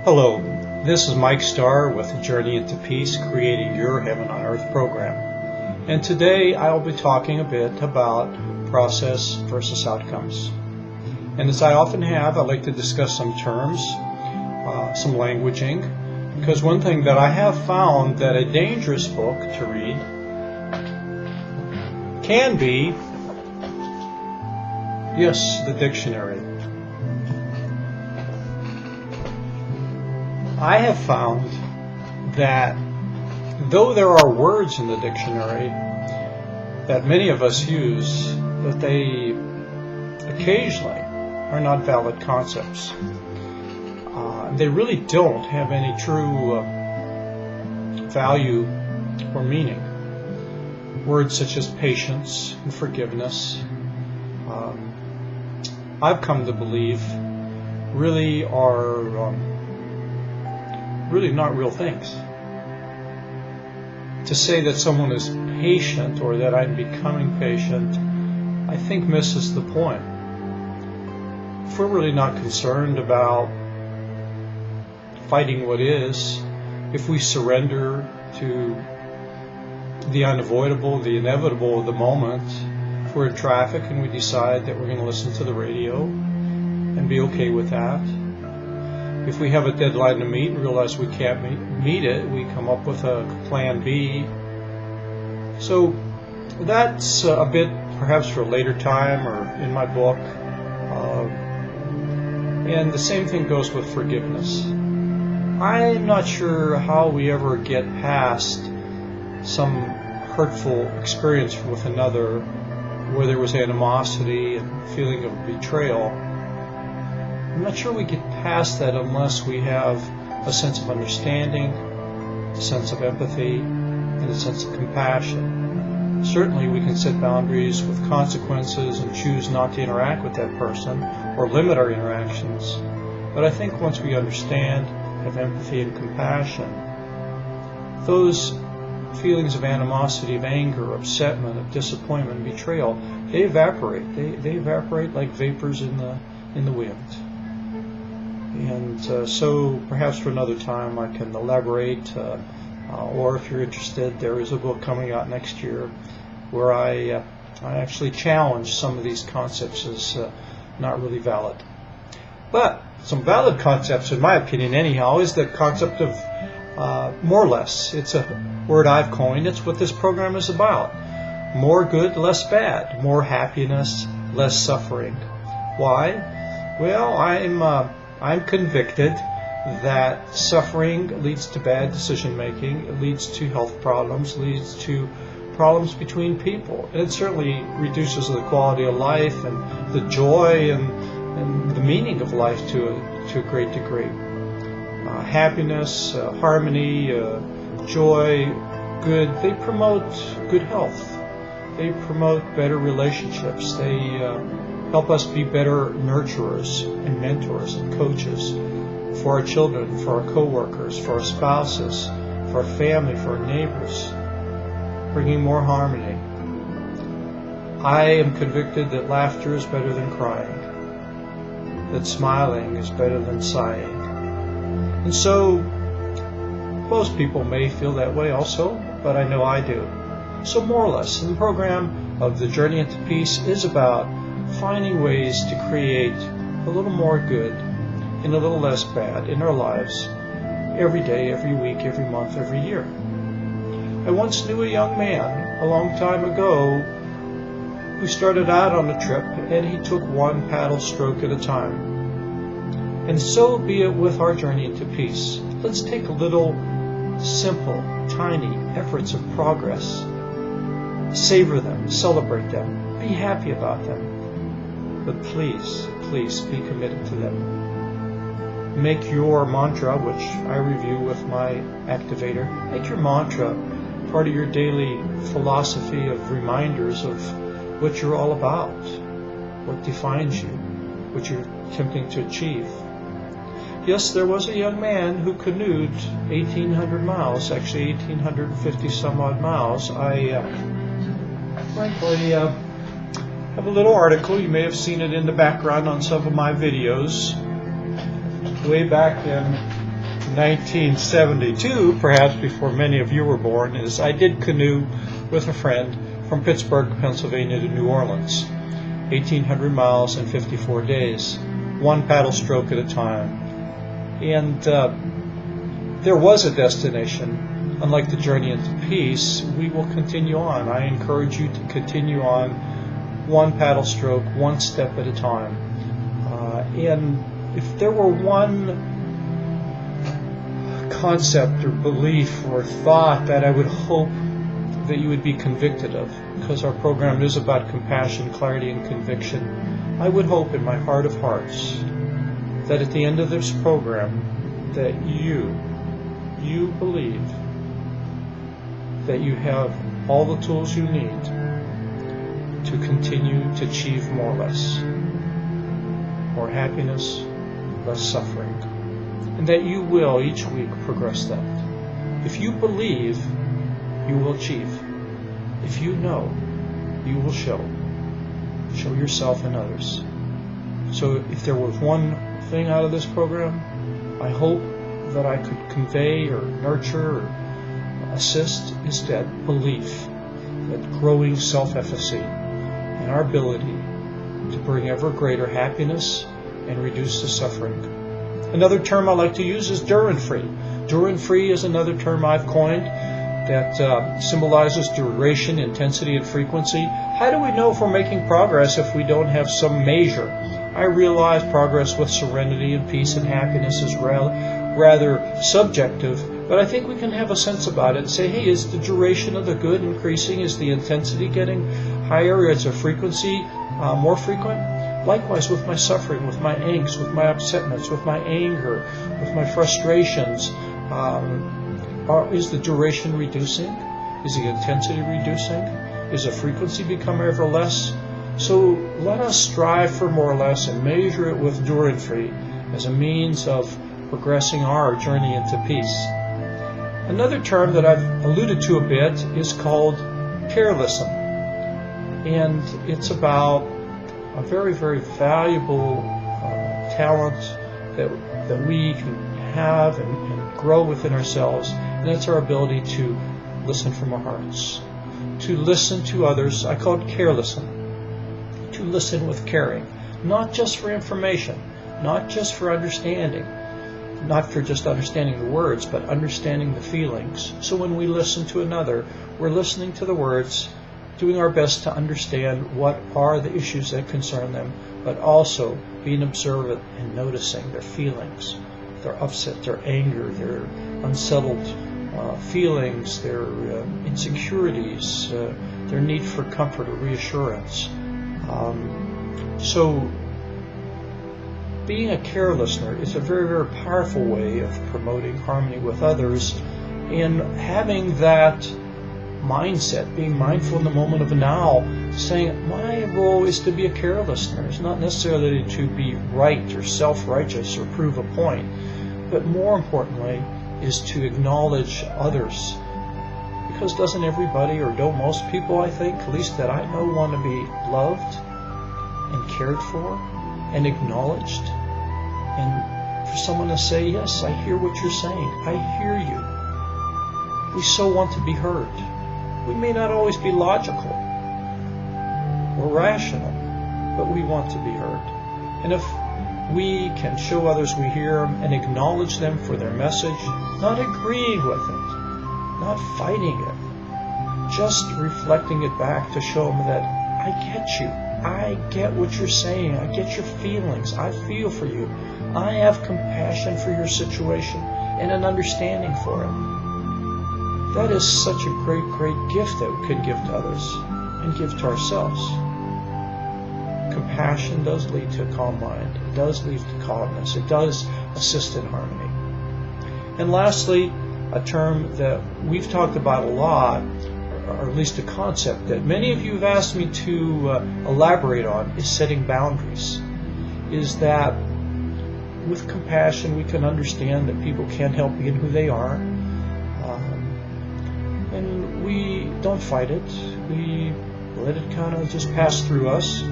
Hello, this is Mike Starr with the Journey into Peace, Creating Your Heaven on Earth program. And today I'll be talking a bit about process versus outcomes. And as I often have, I'd like to discuss some terms, some languaging, because one thing that I have found that a dangerous book to read can be, yes, the dictionary. I have found that though there are words in the dictionary that many of us use, that they occasionally are not valid concepts. They really don't have any true value or meaning. Words such as patience and forgiveness, I've come to believe, really are really not real things. To say that someone is patient or that I'm becoming patient, I think misses the point. If we're really not concerned about fighting what is, if we surrender to the unavoidable, the inevitable of the moment, if we're in traffic and we decide that we're going to listen to the radio and be okay with that, if we have a deadline to meet and realize we can't meet it, we come up with a plan B. So that's a bit perhaps for a later time or in my book. And the same thing goes with forgiveness. I'm not sure how we ever get past some hurtful experience with another where there was animosity and feeling of betrayal. I'm not sure we get past that unless we have a sense of understanding, a sense of empathy, and a sense of compassion. Certainly we can set boundaries with consequences and choose not to interact with that person or limit our interactions. But I think once we understand, have empathy and compassion, those feelings of animosity, of anger, upsetment, of disappointment, betrayal, they evaporate. They evaporate like vapors in the wind. And so perhaps for another time I can elaborate, or if you're interested, there is a book coming out next year where I actually challenge some of these concepts as not really valid. But some valid concepts, in my opinion anyhow, is the concept of more or less. It's a word I've coined. It's what this program is about. More good, less bad. More happiness, less suffering. Why? Well, I'm convicted that suffering leads to bad decision making, it leads to health problems, leads to problems between people. And it certainly reduces the quality of life and the joy and the meaning of life to a great degree. Happiness, harmony, joy, good, they promote good health. They promote better relationships. They help us be better nurturers and mentors and coaches for our children, for our co-workers, for our spouses, for our family, for our neighbors, bringing more harmony. I am convicted that laughter is better than crying, that smiling is better than sighing. And so most people may feel that way also, but I know I do. So more or less, the program of the Journey into Peace is about finding ways to create a little more good and a little less bad in our lives every day, every week, every month, every year. I once knew a young man a long time ago who started out on a trip and he took one paddle stroke at a time. And so be it with our journey into peace. Let's take a little simple, tiny efforts of progress. Savor them, celebrate them, be happy about them. But please, please be committed to them. Make your mantra, which I review with my activator, make your mantra part of your daily philosophy of reminders of what you're all about, what defines you, what you're attempting to achieve. Yes, there was a young man who canoed 1,800 miles, actually 1,850 some odd miles. I frankly have a little article. You may have seen it in the background on some of my videos. Way back in 1972, perhaps before many of you were born, is I did canoe with a friend from Pittsburgh, Pennsylvania to New Orleans, 1,800 miles in 54 days, one paddle stroke at a time. And there was a destination. Unlike the journey into peace, we will continue on. I encourage you to continue on, one paddle stroke, one step at a time. And if there were one concept or belief or thought that I would hope that you would be convicted of, because our program is about compassion, clarity, and conviction, I would hope in my heart of hearts that at the end of this program that you believe that you have all the tools you need to continue to achieve more or less, more happiness, less suffering, and that you will each week progress that. If you believe, you will achieve. If you know, you will show yourself and others. So if there was one thing out of this program, I hope that I could convey or nurture or assist is that belief, that growing self-efficacy in our ability to bring ever greater happiness and reduce the suffering. Another term I like to use is Duran-free. Duran-free is another term I've coined that symbolizes duration, intensity, and frequency. How do we know if we're making progress if we don't have some measure? I realize progress with serenity and peace and happiness is rather subjective, but I think we can have a sense about it and say, hey, is the duration of the good increasing? Is the intensity getting higher? Is the frequency more frequent? Likewise with my suffering, with my angst, with my upsetness, with my anger, with my frustrations. Is the duration reducing? Is the intensity reducing? Is the frequency becoming ever less? So let us strive for more or less and measure it with Duran-free as a means of progressing our journey into peace. Another term that I've alluded to a bit is called carelessness. And it's about a very, very valuable talent that we can have and grow within ourselves, and that's our ability to listen from our hearts, to listen to others. I call it carelessness, to listen with caring, not just for information, not just for understanding, not for just understanding the words, but understanding the feelings. So when we listen to another, we're listening to the words, doing our best to understand what are the issues that concern them, but also being observant and noticing their feelings, their upset, their anger, their unsettled feelings, their insecurities, their need for comfort or reassurance. So being a care listener is a very, very powerful way of promoting harmony with others, and having that mindset, being mindful in the moment of now, saying my role is to be a care listener. It's not necessarily to be right or self-righteous or prove a point, but more importantly is to acknowledge others. Because doesn't everybody, or don't most people, I think, at least that I know, want to be loved and cared for and acknowledged? And for someone to say, yes, I hear what you're saying, I hear you. We so want to be heard. We may not always be logical or rational, but we want to be heard. And if we can show others we hear them and acknowledge them for their message, not agreeing with it, not fighting it, just reflecting it back to show them that I get you, I get what you're saying, I get your feelings, I feel for you, I have compassion for your situation and an understanding for it. That is such a great, great gift that we could give to others and give to ourselves. Compassion does lead to a calm mind. It does lead to calmness. It does assist in harmony. And lastly, a term that we've talked about a lot, or at least a concept that many of you have asked me to elaborate on, is setting boundaries. Is that with compassion we can understand that people can't help being who they are. And we don't fight it. We let it kind of just pass through us.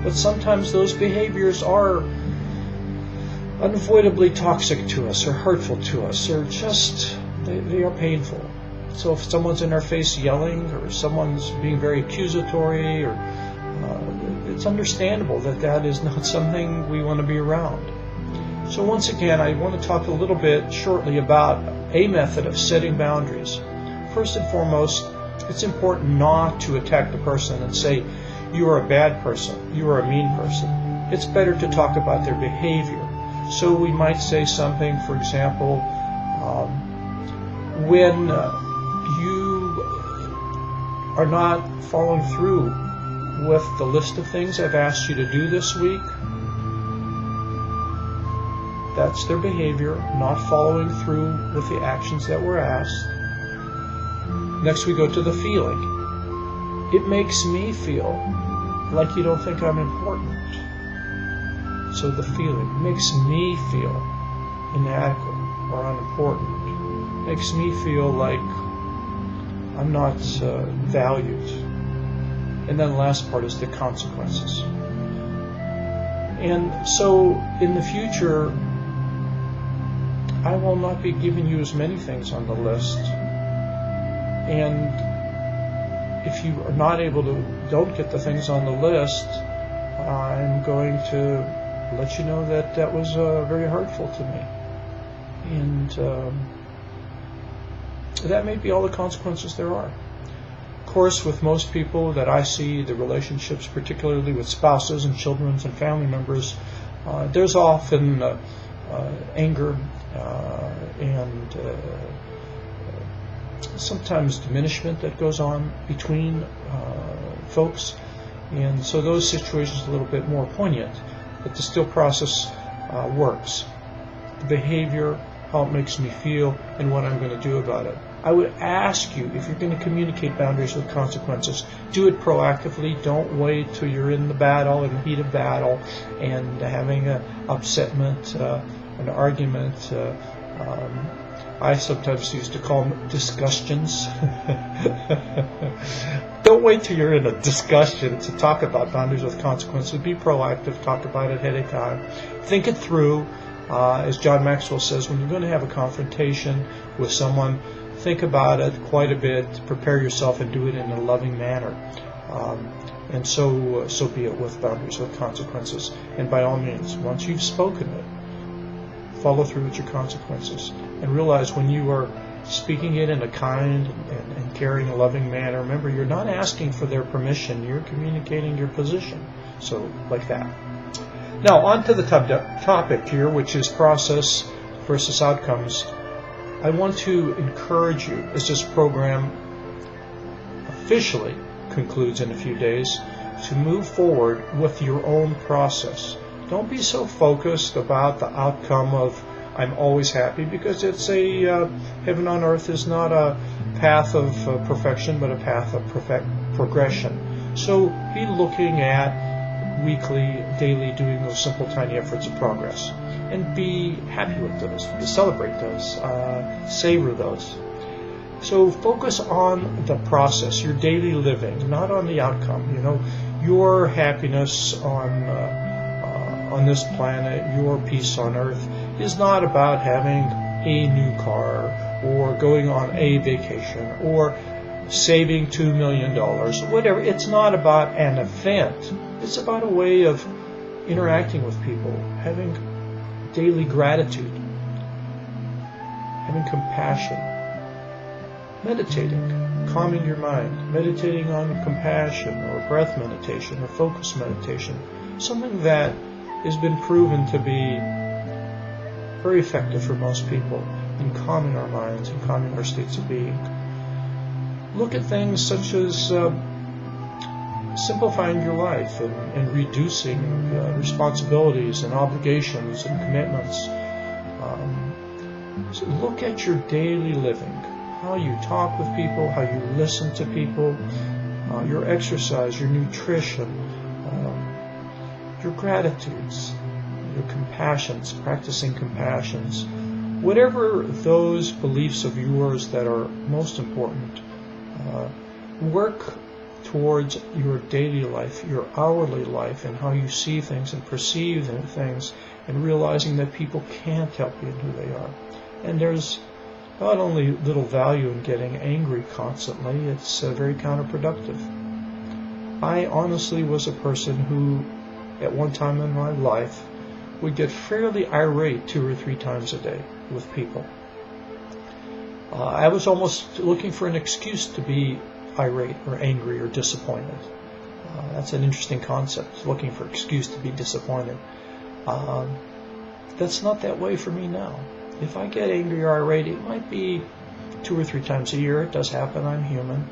But sometimes those behaviors are unavoidably toxic to us or hurtful to us, or just they are painful. So if someone's in our face yelling, or someone's being very accusatory, or it's understandable that is not something we want to be around. So once again, I want to talk a little bit shortly about a method of setting boundaries. First and foremost, it's important not to attack the person and say, you are a bad person, you are a mean person. It's better to talk about their behavior. So we might say something, for example, when you are not following through with the list of things I've asked you to do this week, that's their behavior, not following through with the actions that were asked. Next we go to the feeling. It makes me feel like you don't think I'm important. So the feeling makes me feel inadequate or unimportant. Makes me feel like I'm not valued. And then the last part is the consequences. And so in the future, I will not be giving you as many things on the list. And if you are not able to, don't get the things on the list, I'm going to let you know that was very hurtful to me. And that may be all the consequences there are. Of course, with most people that I see, the relationships, particularly with spouses and children and family members, there's often anger and sometimes diminishment that goes on between folks. And so those situations are a little bit more poignant, but the still process works. The behavior, how it makes me feel, and what I'm going to do about it. I would ask you, if you're going to communicate boundaries with consequences, do it proactively. Don't wait till you're in the battle, in the heat of battle, and having an upsetment, an argument. I sometimes used to call them discussions. Don't wait till you're in a discussion to talk about boundaries with consequences. Be proactive. Talk about it ahead of time. Think it through. As John Maxwell says, when you're going to have a confrontation with someone, think about it quite a bit. Prepare yourself and do it in a loving manner. And so be it with boundaries with consequences. And by all means, once you've spoken it, follow through with your consequences. And realize when you are speaking it in a kind and caring, loving manner, remember, you're not asking for their permission. You're communicating your position. So, like that. Now, on to the topic here, which is process versus outcomes. I want to encourage you, as this program officially concludes in a few days, to move forward with your own process. Don't be so focused about the outcome of I'm always happy, because it's heaven on earth is not a path of perfection, but a path of progression. So be looking at weekly, daily, doing those simple, tiny efforts of progress, and be happy with those, celebrate those, savor those. So focus on the process, your daily living, not on the outcome. Your happiness on this planet, your peace on earth, is not about having a new car or going on a vacation or saving $2 million, whatever. It's not about an event. It's about a way of interacting with people, having daily gratitude, having compassion, meditating, calming your mind, meditating on compassion or breath meditation or focus meditation, something that has been proven to be very effective for most people in calming our minds and calming our states of being. Look at things such as simplifying your life and reducing responsibilities and obligations and commitments. So look at your daily living, how you talk with people, how you listen to people, your exercise, your nutrition, your gratitudes, your compassions, practicing compassions, whatever those beliefs of yours that are most important. Work towards your daily life, your hourly life, and how you see things and perceive things, and realizing that people can't help you in who they are. And there's not only little value in getting angry constantly, it's very counterproductive. I honestly was a person who, at one time in my life, would get fairly irate 2 or 3 times a day with people. I was almost looking for an excuse to be irate or angry or disappointed. That's an interesting concept, looking for an excuse to be disappointed. That's not that way for me now. If I get angry or irate, it might be 2 or 3 times a year. It does happen. I'm human.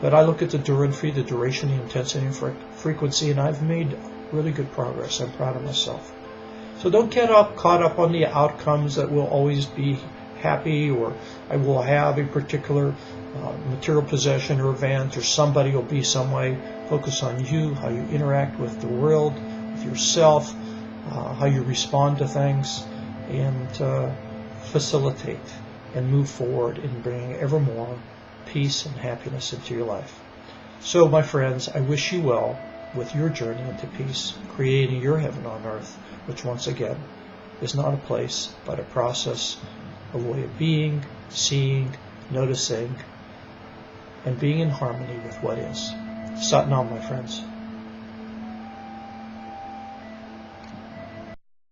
But I look at the duration, the intensity, and frequency, and I've made really good progress. I'm proud of myself. So don't get caught up on the outcomes that will always be happy, or I will have a particular material possession or event, or somebody will be some way. Focus on you, how you interact with the world, with yourself, how you respond to things, and facilitate and move forward in bringing ever more peace and happiness into your life. So, my friends, I wish you well with your journey into peace, creating your heaven on earth, which once again is not a place, but a process, a way of being, seeing, noticing, and being in harmony with what is. Sat Nam, my friends.